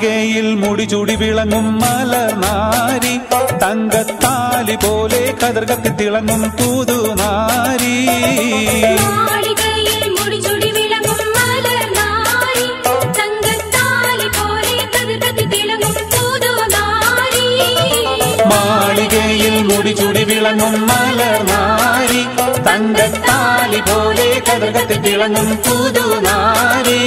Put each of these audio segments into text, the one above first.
മാളികയിൽ മുടിചൂടി വിളങ്ങും മലർനാരി തങ്കത്താലി പോലെ കതിർകത്തി തിളങ്ങും പുതുനാരി മാളികയിൽ മുടിചൂടി വിളങ്ങും മലർനാരി തങ്കത്താലി പോലെ കതിർകത്തി തിളങ്ങും പുതുനാരി മാളികയിൽ മുടിചൂടി വിളങ്ങും മലർനാരി തങ്കത്താലി പോലെ കതിർകത്തി തിളങ്ങും പുതുനാരി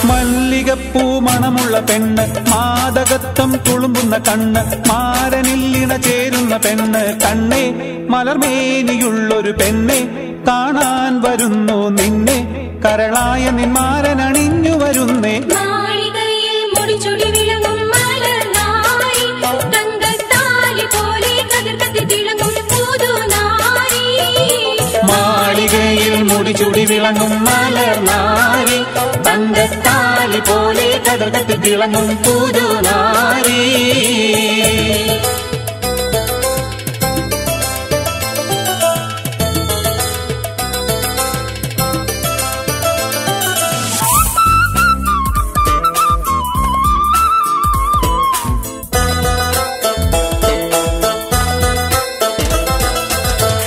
മല്ലികപ്പൂ മണമുള്ള പെണ്ണ് മാദകത്വം തുളുമ്പുന്ന കണ്ണ് മാരനില്ലിണ ചേരുന്ന പെണ്ണ് കണ്ണേ മലർമേനിയുള്ളൊരു പെണ്ണെ കാണാൻ വരുന്നു നിന്നെ കരളായ നിന്മാരനണിഞ്ഞു വരുന്നേ മാളികയിൽ മുടിചൂടി വിളങ്ങും മലർനാരി തങ്കത്താലി പോലെ കതിർകത്തി തിളങ്ങും പുതുനാരി മാളികയിൽ മുടിചൂടി വിളങ്ങും മലർനാരി തങ്കത്താലി പോലെ കതിർകത്തി തിളങ്ങും പുതുനാരി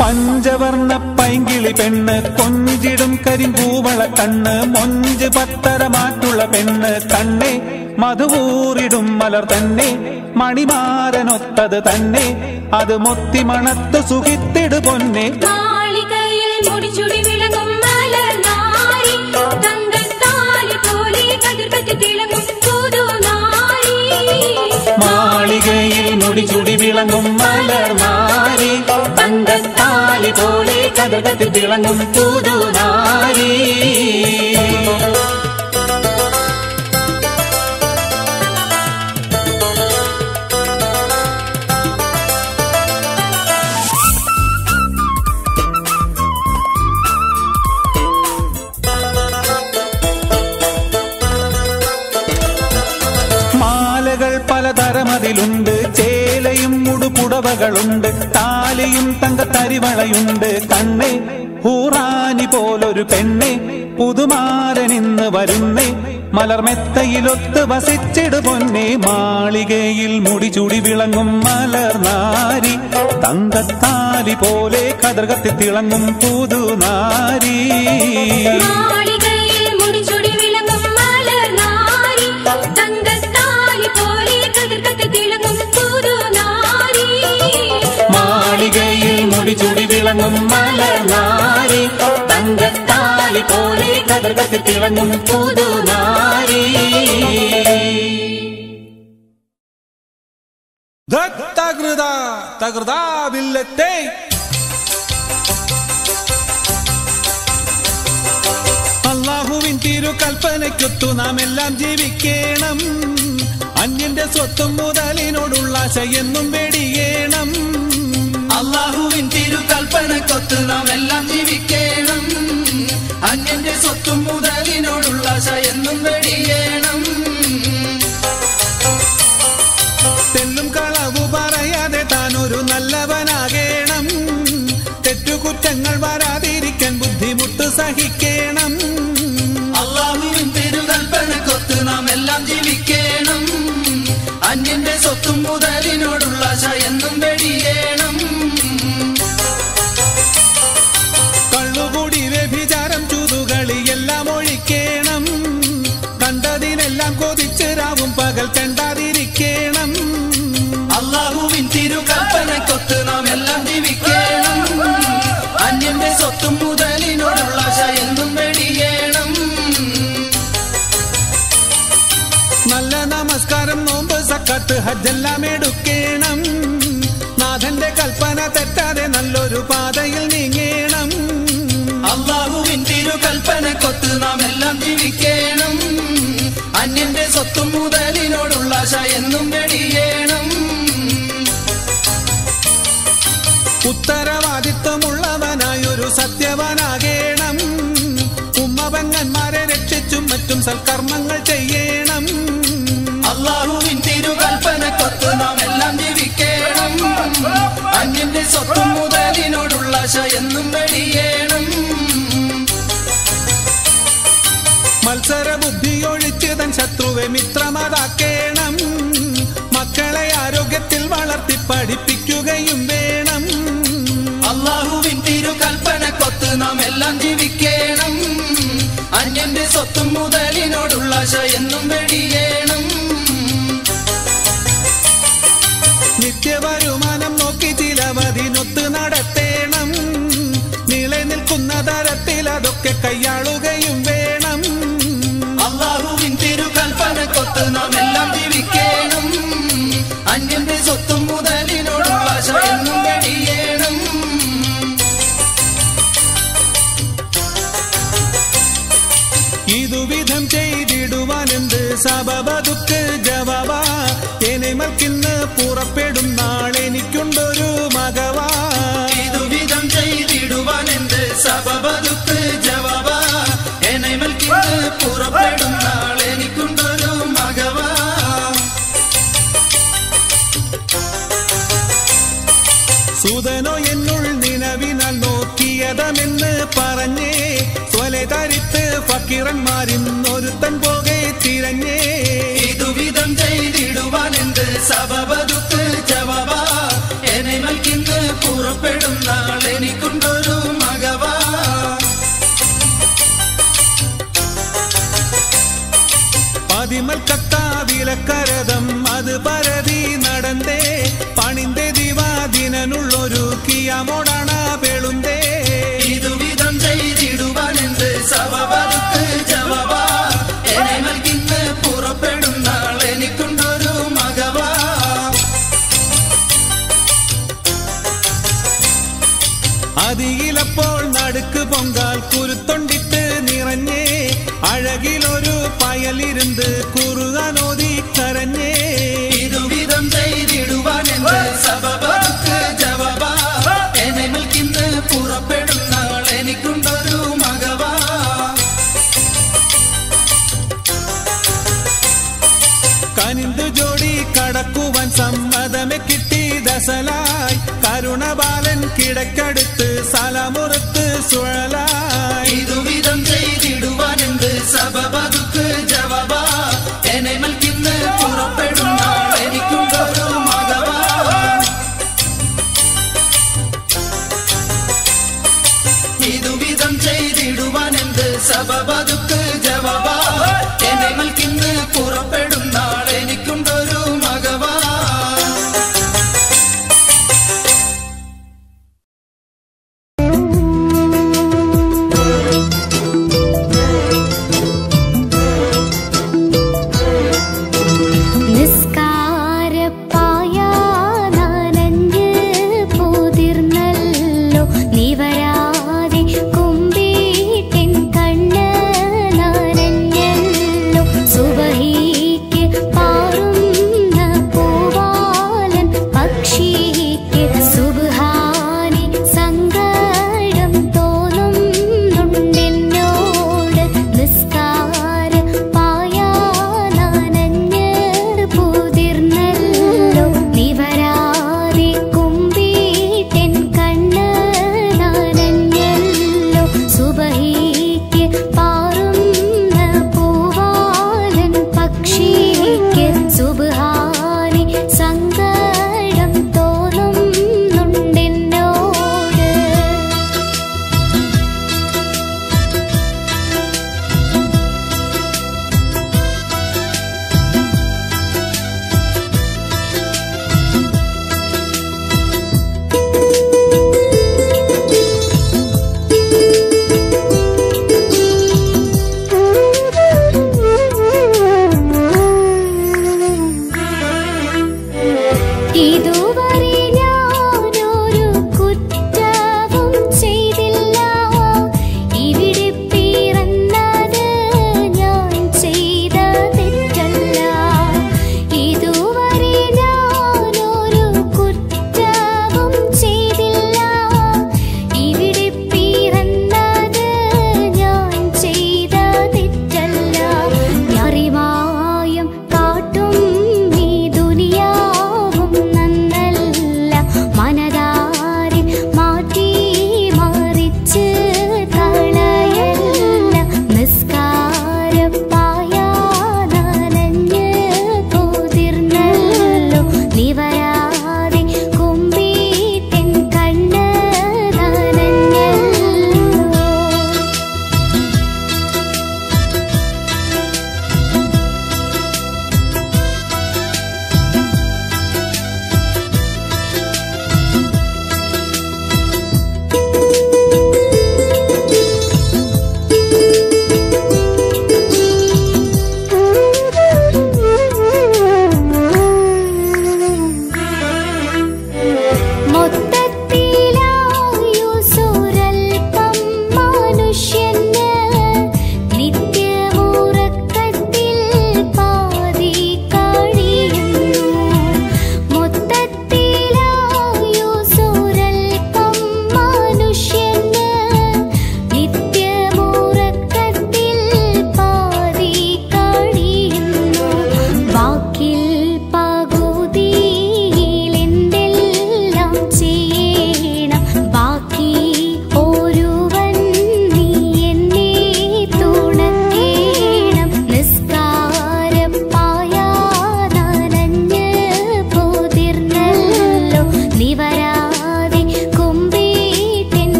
പഞ്ചവർണ്ണ പൈങ്കിളി പെണ്ണ് കൊഞ്ചിടും കരിമ്പൂവള കണ്ണ് മൊഞ്ച് പത്തരമാറ്റുള്ള പെണ്ണ് കണ്ണേ മധുവൂറിടും മലർ തന്നെ മണിമാരനൊത്തത് തന്നെ അത് മൊത്തി മണത്ത് സുഖിത്തിടു പൊന്നെ മാളികയിൽ മുടിചൂടി വിളങ്ങും മലർനാരി തങ്കത്താലി പോലെ കതിർകത്തി തിളങ്ങും പുതുനാരി മാളികയിൽ മുടിചൂടി വിളങ്ങും മലർനാരി തങ്കത്താലി പോലെ കതിർകത്തി തിളങ്ങും പുതുനാരി മാലകൾ പലതരമതിലുണ്ട് ചേലയും മുടുപുടവകളുണ്ട് താലിയും തങ്കത്തരിവളയുണ്ട് കണ്ണേ ഹൂറാനി പോലൊരു പെണ്ണെ പുതുമാരനിന്ന് വരുന്നേ മലർമെത്തയിലൊത്ത് വസിച്ചിടു പൊന്നെ മാളികയിൽ മുടിചൂടി വിളങ്ങും മലർനാരി തങ്കത്താലി പോലെ കതിർകത്തി തിളങ്ങും പുതുനാരി മാളികയിൽ മുടിചൂടി വിളങ്ങും മലർനാരി തങ്കത്താലി പോലെ കതിർകത്തി തിളങ്ങും പുതുനാരി മാളികയിൽ മുടിചൂടി വിളങ്ങും മലർനാരി തങ്കത്താലി പോലെ കതിർകത്തി തിളങ്ങും പുതുനാരി തകൃതാവില്ലത്തെ അല്ലാഹുവിൻ തിരുകൽപ്പനയ്ക്കൊത്തു നാം എല്ലാം ജീവിക്കണം അന്യന്റെ സ്വത്തും മുതലിനോടുള്ള ആശയെന്നും വെടിയേണം അല്ലാഹുവിൻ തിരുകൽപ്പനക്കൊത്ത് നാം എല്ലാം ജീവിക്കണം അന്യന്റെ സ്വത്തും മുതലിനോടുള്ള ആശയെന്നും വെടിയേണം തെല്ലും കളവു പറയാതെ താനൊരു നല്ലവനാകേണം തെറ്റുകുറ്റങ്ങൾ വരാതിരിക്കാൻ ബുദ്ധിമുട്ട് സഹിക്കണം അല്ലാഹുവിൻ തിരുകൽപ്പനക്കൊത്ത് നാം എല്ലാം ജീവിക്കണം അന്യന്റെ സ്വത്തും മുതലിനോടുള്ള ആശയെന്നും വെടിയേണം കള്ളുകൂടി വ്യഭിചാരം ചൂതുകളി എല്ലാം ഒഴിക്കണം കണ്ടതിനെല്ലാം കൊതിച്ച് രാവും പകൽ കണ്ടാതിരിക്കണം അല്ലാഹുവിൻ തിരുകൽപ്പനക്കൊത്ത് നാം എല്ലാം ജീവിക്കണം അന്യന്റെ സ്വത്തും മുതലിനോടുള്ള ആശയെന്നും വെടിയേണം നല്ല നമസ്കാരം നോമ്പ് സക്കാത്ത് ഹജ്ജെല്ലാം എടുക്കണം നാഥന്റെ കൽപ്പന തെറ്റാതെ നല്ലൊരു പാതയിൽ നീങ്ങേണം അല്ലാഹുവിൻ തിരുകൽപ്പനക്കൊത്ത് നാം എല്ലാം ജീവിക്കണം അന്യന്റെ സ്വത്തും മുതലിനോടുള്ള ആശ എന്നും വെടിയേണം ഉത്തരവാദിത്വമുള്ളവനായൊരു സത്യവാനാകേണം ഉമ്മ പെങ്ങൻ ചുറ്റും സൽക്കർമ്മങ്ങൾ ചെയ്യണം. അല്ലാഹുവിൻ തിരുകൽപ്പനക്കൊത്ത് നാം എല്ലാം ജീവിക്കണം. അന്യന്റെ സ്വത്തും മുതലിനോടുള്ള ആശ എന്നും വെടിയേണം. മത്സര ബുദ്ധി ഒഴിച്ച് തൻ ശത്രുവെ മിത്രമതാക്കേണം. മക്കളെ ആരോഗ്യത്തിൽ വളർത്തി പഠിപ്പിക്കുകയും വേണം. അല്ലാഹുവിൻ തിരുകൽപ്പനക്കൊത്ത് നാം എല്ലാം ജീവിക്കണം. അന്യന്റെ സ്വത്തും മുതലിനോടുള്ള ആശ എന്നും വെടിയേണം. നിത്യവരുമാനം നോക്കി ചിലവതിനൊത്ത് നടത്തേണം. നിലനിൽക്കുന്ന തരത്തിൽ അതൊക്കെ കൈയാളുകയും വേണം. അല്ലാഹുവിൻ തിരുകൽപ്പനക്കൊത്ത് നാം എല്ലാം ജീവിക്കണം. അന്യന്റെ സ്വത്തും മുതലിനോടുള്ള ആശ എന്നും വെടിയേണം. ഇതുവിധം ചെയ്തിടുവാനെന്ത് സബബതുക്ക് ജവാബാ. എനിമൽക്കിന്ന് പുറപ്പെടും നാളെനിക്കുണ്ടൊരു മകവാ. ഇതുവിധം ചെയ്തിടുവാനെന്ത് സബബതുക്ക് ജവാബാ. എനിമൽക്കിന്ന് പുറപ്പെടും നാളെനിക്കുണ്ടൊരു മകവാ. സൂതനോ എന്നുൾ നിലവിനാൽ നോക്കിയതമെന്ന് പറഞ്ഞേ. സ്വലെ തരിത്ത് ഫക്കീറന്മാരിന്നൊരുത്തൻ പോകെ തിരഞ്ഞേ. ഇതുവിധം ചെയ്തിടുവാനെന്ത് സബബതുക്ക് ജവാബാ. എനിമൽക്കിന്ന് പുറപ്പെടും നാളെനിക്കുണ്ടൊരു മകവാ. പതിമൽ കത്താവിലക്കരതം അത് പരതി നടന്തേ. പണിന്റെ ദിവാദിനുള്ളൊരു കിയാമോടാണ പെളുന്തേ. ഇതുവിധം ചെയ്തിടുവാനെന്ത് സബബതുക്ക് ജവാബാ. എനിമൽക്കിന്ന് പുറപ്പെടും നാളെനിക്കുണ്ടൊരു മകവാ. അതിയിലപ്പോൾ നടുക്ക് പൊങ്കാൽ കുരുത്തൊണ്ടിട്ട് നിറഞ്ഞേ. അഴകിലൊരു പയലിരുന്ന് കുറുകാനോതി കരഞ്ഞേ. ഇതുവിധം ചെയ്തിടുവാനെന്ത് സബബതുക്ക് ജവാബാ. എനിമൽക്കിന്ന് പുറപ്പെടും നാളെനിക്കുണ്ടൊരു മകവാ. കനിന്ത് ജോഡി കടക്കുവാൻ സമ്മതമെ കിട്ടി ദസലായി. കരുണബാലൻ കിടക്കടുത്ത് സലാമുറത്ത് സുഴലായി. ഇതുവിധം ചെയ്തിടുവാനെന്ത് സബബതുക്ക് ജവാബാ. എനിമൽക്കിന്ന് പുറപ്പെടും നാളെനിക്കുണ്ടൊരു മകവാ. ഇതുവിധം ചെയ്തിടുവാനെന്ത് സബബതുക്ക് ജവാബാ. എനിമൽക്കിന്ന് പുറപ്പെടും നാളെനിക്കുണ്ടൊരു മകവാ. നിവരാതെ കുമ്പിട്ടിൻ കണ്ണ്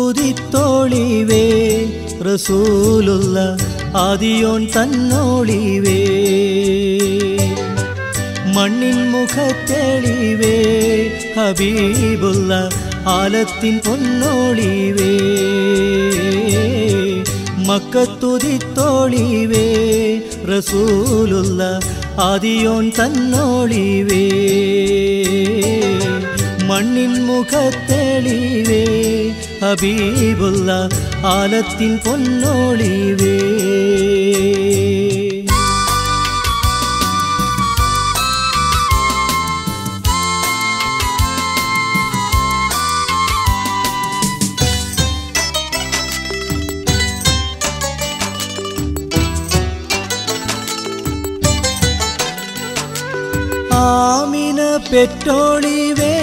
മക്കത്തൂതിത്തോളിവേ റസൂലുള്ള ആദിയോൻ തന്നോളിവേ മണ്ണിൻ മുഖത്തെളിവേ ഹബീബുള്ള ആലത്തിൻ പൊന്നോളിവേ മക്കത്തുതിത്തോളിവേ റസൂലുള്ള ആദിയോൻ തന്നോളിവേ മണ്ണിൻ മുഖത്തെളിവേ ഹബീബുള്ള ആലത്തിൻ പൊന്നോളിവേ ആമിന പെറ്റോളിവേ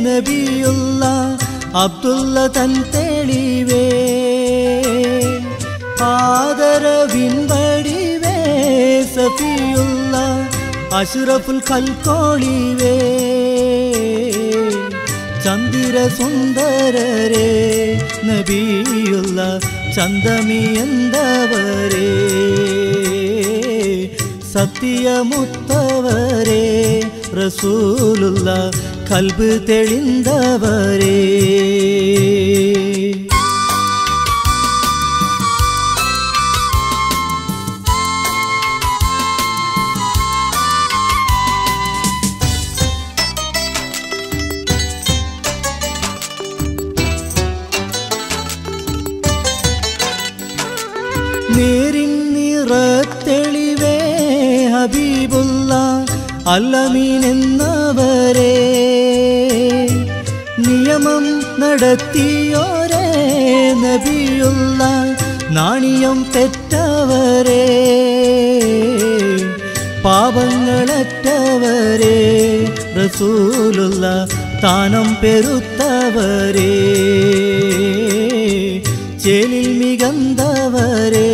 നബിയുള്ള അബ്ദുള്ള തൻ തെളിവേ ആദരവിൻപടിവേ സഫിയുള്ള അഷ്റഫുൽ ഖൽഖോളിവേ ചന്ദിര സുന്ദരരേ നബിയുള്ള ചന്ദമിയന്തവരേ സത്യമുത്തവരേ റസൂലുള്ള കൽബ് തെളിന്തവരേ നേരിൻ നിറത്തെളിവേ ഹബീബുള്ള അല്ലമീൻ എന്നവരേ നിയമം നടത്തിയോരേ നബിയുള്ള നാണിയം പെറ്റവരേ പാപങ്ങളറ്റവരേ റസൂലുള്ള താനം പെരുത്തവരേ ചേലിൽ മികന്തവരേ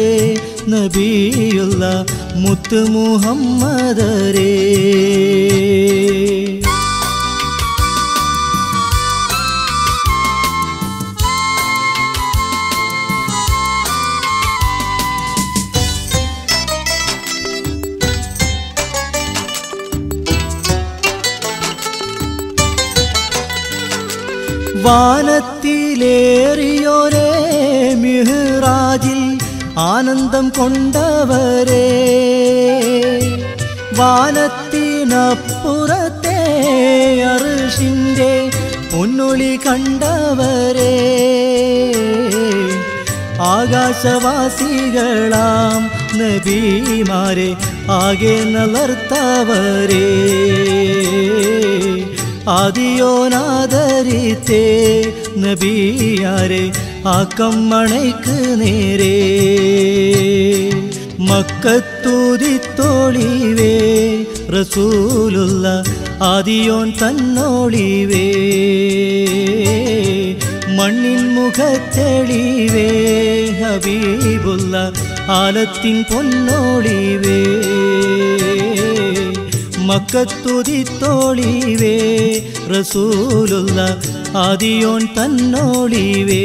നബിയുള്ള മുത്ത് മുഹമ്മദരേ വാനത്തിലേറിയോരേ മിഹ്റാജിൽ ആനന്ദം കൊണ്ടവരേ വാനത്തിനപ്പുറത്തെ അർശിന്റെ പൊന്നൊളി കണ്ടവരേ ആകാശവാസികളാം നബിമാരെ ആകെ നലർത്തവരേ ആദിയോനാദരിത്തേ നബിയാരെ ആക്കമ്മണയ്ക്ക് നേരേ മക്കത്തൂതിത്തോളിവേ റസൂലുള്ള ആദിയോൻ തന്നോളിവേ മണ്ണിൻ മുഖത്തെളിവേ ഹബീബുള്ള ആലത്തിൻ പൊന്നോളിവേ മക്കത്തുതിത്തോളിവേ റസൂലുള്ള ആദിയോൻ തന്നോളിവേ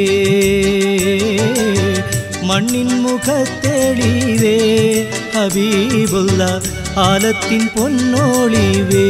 മണ്ണിൻ മുഖത്തെളിവേ ഹബീബുള്ള ആലത്തിൻ പൊന്നോളിവേ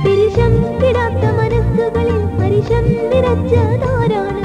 പിരിശം കിടാത്ത മനസ്സുകളിൽ പരിശം നിറച്ചതാരാണ്